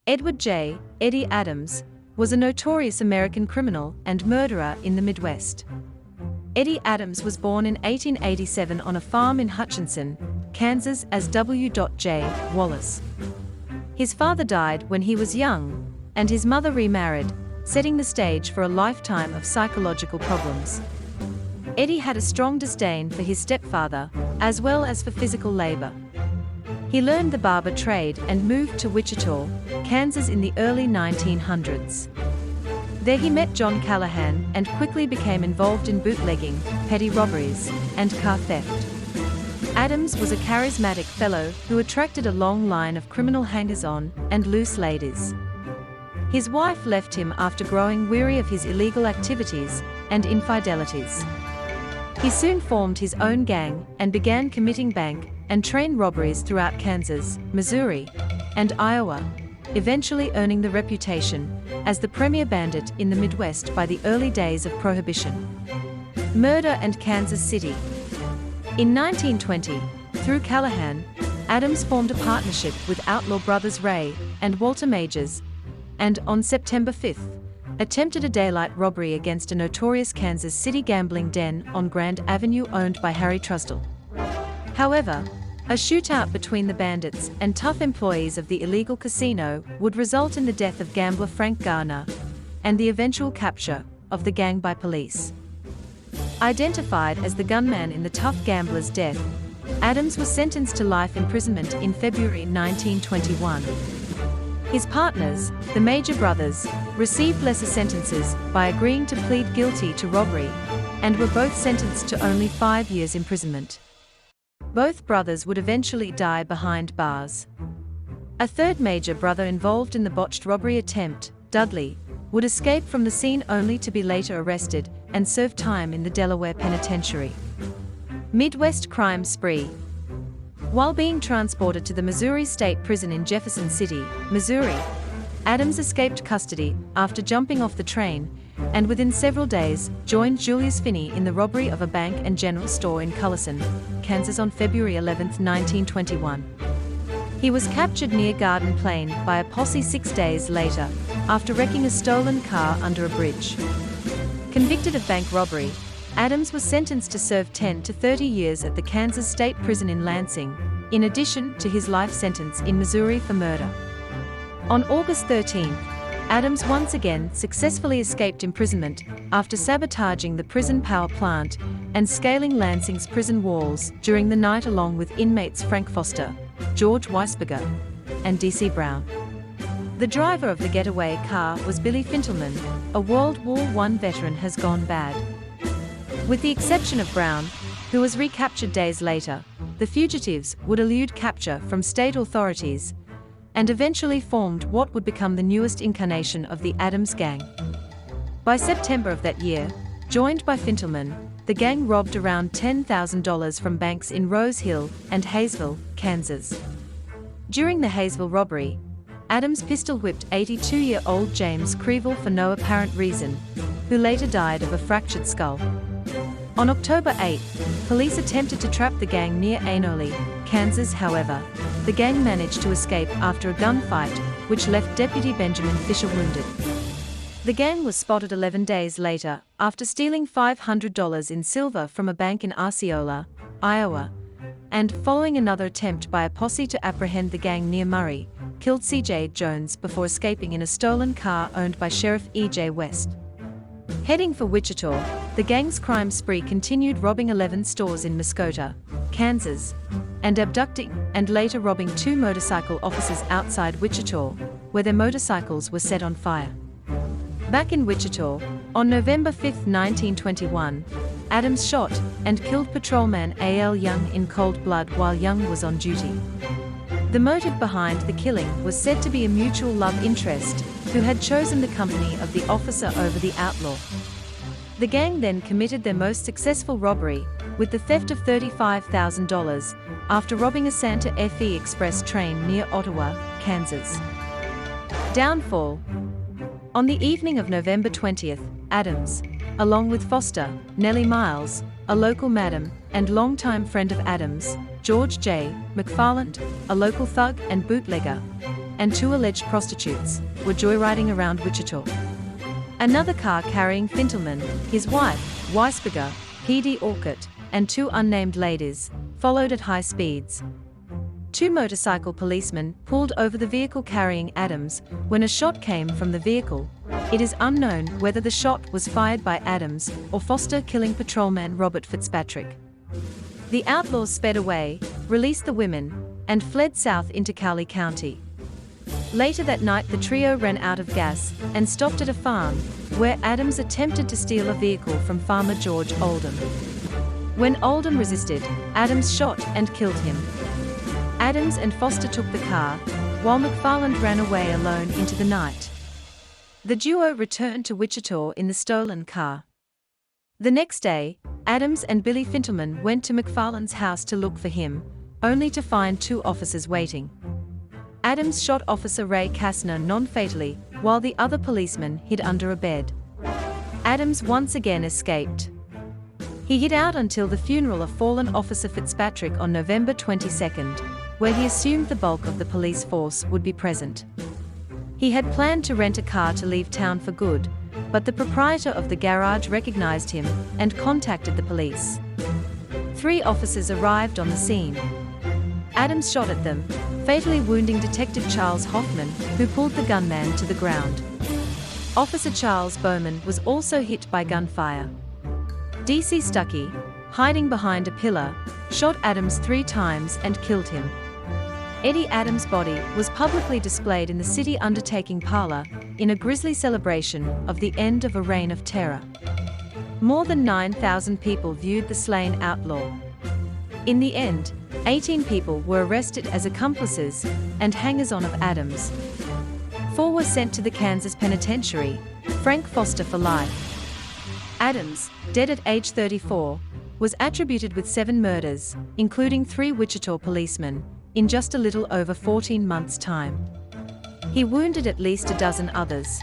Edward J. Eddie Adams was a notorious American criminal and murderer in the Midwest. Eddie Adams was born in 1887 on a farm in Hutchinson, Kansas as W. J. Wallace. His father died when he was young, and his mother remarried, setting the stage for a lifetime of psychological problems. Eddie had a strong disdain for his stepfather, as well as for physical labor. He learned the barber trade and moved to Wichita, Kansas in the early 1900s. There he met John Callahan and quickly became involved in bootlegging, petty robberies, and car theft. Adams was a charismatic fellow who attracted a long line of criminal hangers-on and loose ladies. His wife left him after growing weary of his illegal activities and infidelities. He soon formed his own gang and began committing bank and train robberies throughout Kansas, Missouri, and Iowa, eventually earning the reputation as the premier bandit in the Midwest by the early days of Prohibition. Murder and Kansas City. In 1920, through Callahan, Adams formed a partnership with outlaw brothers Ray and Walter Majors, and on September 5, attempted a daylight robbery against a notorious Kansas City gambling den on Grand Avenue owned by Harry Trusdell. However, a shootout between the bandits and tough employees of the illegal casino would result in the death of gambler Frank Garner and the eventual capture of the gang by police. Identified as the gunman in the tough gambler's death, Adams was sentenced to life imprisonment in February 1921. His partners, the Major brothers, received lesser sentences by agreeing to plead guilty to robbery, and were both sentenced to only 5 years imprisonment. Both brothers would eventually die behind bars. A third Major brother involved in the botched robbery attempt, Dudley, would escape from the scene only to be later arrested and serve time in the Delaware Penitentiary. Midwest crime spree. While being transported to the Missouri State Prison in Jefferson City, Missouri, Adams escaped custody after jumping off the train, and within several days joined Julius Finney in the robbery of a bank and general store in Cullison, Kansas on February 11, 1921. He was captured near Garden Plain by a posse 6 days later, after wrecking a stolen car under a bridge. Convicted of bank robbery, Adams was sentenced to serve 10 to 30 years at the Kansas State Prison in Lansing, in addition to his life sentence in Missouri for murder. On August 13, Adams once again successfully escaped imprisonment after sabotaging the prison power plant and scaling Lansing's prison walls during the night along with inmates Frank Foster, George Weisberger, and D.C. Brown. The driver of the getaway car was Billy Fintelman, a World War I veteran has gone bad. With the exception of Brown, who was recaptured days later, the fugitives would elude capture from state authorities and eventually formed what would become the newest incarnation of the Adams Gang. By September of that year, joined by Fintelman, the gang robbed around $10,000 from banks in Rose Hill and Hayesville, Kansas. During the Hayesville robbery, Adams pistol-whipped 82-year-old James Creville for no apparent reason, who later died of a fractured skull. On October 8, police attempted to trap the gang near Anolee, Kansas. However, the gang managed to escape after a gunfight, which left Deputy Benjamin Fisher wounded. The gang was spotted 11 days later after stealing $500 in silver from a bank in Osceola, Iowa, and, following another attempt by a posse to apprehend the gang near Murray, killed C.J. Jones before escaping in a stolen car owned by Sheriff E.J. West. Heading for Wichita, the gang's crime spree continued, robbing 11 stores in Muskota, Kansas, and abducting and later robbing 2 motorcycle officers outside Wichita, where their motorcycles were set on fire. Back in Wichita, on November 5, 1921, Adams shot and killed patrolman A.L. Young in cold blood while Young was on duty. The motive behind the killing was said to be a mutual love interest who had chosen the company of the officer over the outlaw. The gang then committed their most successful robbery, with the theft of $35,000, after robbing a Santa Fe Express train near Ottawa, Kansas. Downfall. On the evening of November 20th, Adams, along with Foster, Nellie Miles, a local madam, and longtime friend of Adams, George J. McFarland, a local thug and bootlegger, and 2 alleged prostitutes, were joyriding around Wichita. Another car carrying Fintelman, his wife, Weisberger, P.D. Orcutt, and 2 unnamed ladies, followed at high speeds. 2 motorcycle policemen pulled over the vehicle carrying Adams when a shot came from the vehicle. It is unknown whether the shot was fired by Adams or Foster, killing patrolman Robert Fitzpatrick. The outlaws sped away, released the women, and fled south into Cowley County. Later that night the trio ran out of gas and stopped at a farm, where Adams attempted to steal a vehicle from farmer George Oldham. When Oldham resisted, Adams shot and killed him. Adams and Foster took the car, while McFarland ran away alone into the night. The duo returned to Wichita in the stolen car. The next day, Adams and Billy Fintelman went to McFarland's house to look for him, only to find 2 officers waiting. Adams shot Officer Ray Kastner non-fatally, while the other policeman hid under a bed. Adams once again escaped. He hid out until the funeral of fallen Officer Fitzpatrick on November 22, where he assumed the bulk of the police force would be present. He had planned to rent a car to leave town for good, but the proprietor of the garage recognized him and contacted the police. 3 officers arrived on the scene. Adams shot at them, fatally wounding Detective Charles Hoffman, who pulled the gunman to the ground. Officer Charles Bowman was also hit by gunfire. D.C. Stuckey, hiding behind a pillar, shot Adams 3 times and killed him. Eddie Adams' body was publicly displayed in the city undertaking parlor in a grisly celebration of the end of a reign of terror. More than 9,000 people viewed the slain outlaw. In the end, 18 people were arrested as accomplices and hangers-on of Adams. 4 were sent to the Kansas Penitentiary, Frank Foster for life. Adams, dead at age 34, was attributed with 7 murders, including 3 Wichita policemen, in just a little over 14 months' time. He wounded at least a dozen others.